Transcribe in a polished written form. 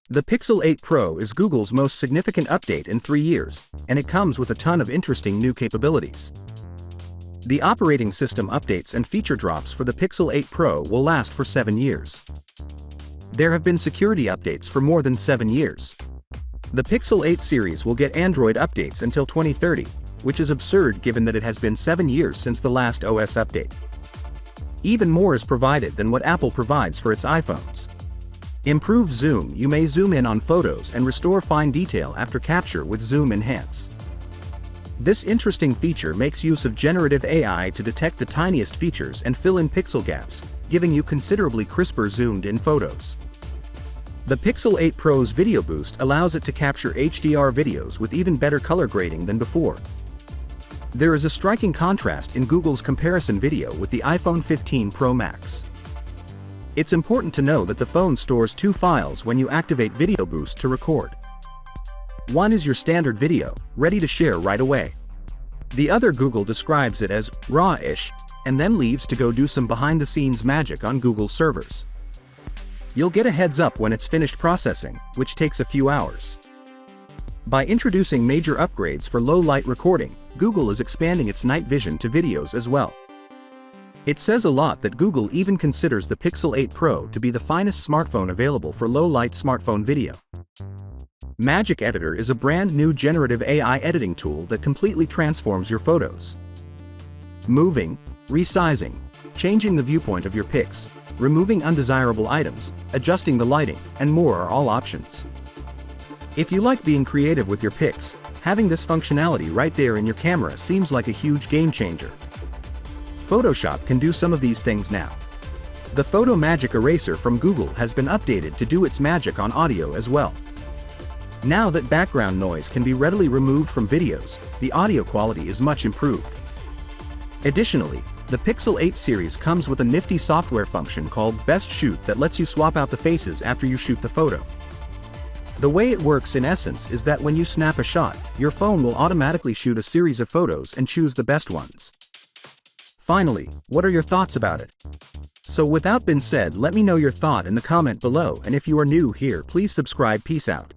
The Pixel 8 Pro is Google's most significant update in 3 years, and it comes with a ton of interesting new capabilities. The operating system updates and feature drops for the Pixel 8 Pro will last for 7 years. There have been security updates for more than 7 years. The Pixel 8 series will get Android updates until 2030, which is absurd given that it has been 7 years since the last OS update. Even more is provided than what Apple provides for its iPhones. Improved zoom: you may zoom in on photos and restore fine detail after capture with Zoom Enhance. This interesting feature makes use of generative AI to detect the tiniest features and fill in pixel gaps, giving you considerably crisper zoomed-in photos. The Pixel 8 Pro's Video Boost allows it to capture HDR videos with even better color grading than before. There is a striking contrast in Google's comparison video with the iPhone 15 Pro Max. It's important to know that the phone stores 2 files when you activate Video Boost to record. One is your standard video, ready to share right away. The other Google describes it as raw-ish, and then leaves to go do some behind-the-scenes magic on Google servers. You'll get a heads up when it's finished processing, which takes a few hours. By introducing major upgrades for low-light recording, Google is expanding its night vision to videos as well. It says a lot that Google even considers the Pixel 8 Pro to be the finest smartphone available for low-light smartphone video. Magic Editor is a brand new generative AI editing tool that completely transforms your photos. Moving, resizing, changing the viewpoint of your pics, removing undesirable items, adjusting the lighting, and more are all options. If you like being creative with your pics, having this functionality right there in your camera seems like a huge game changer. Photoshop can do some of these things now. The Photo Magic Eraser from Google has been updated to do its magic on audio as well. Now that background noise can be readily removed from videos, the audio quality is much improved. Additionally, the Pixel 8 series comes with a nifty software function called Best Shoot that lets you swap out the faces after you shoot the photo. The way it works in essence is that when you snap a shot, your phone will automatically shoot a series of photos and choose the best ones. Finally, what are your thoughts about it? So without being said, let me know your thought in the comment below, and if you are new here, please subscribe. Peace out.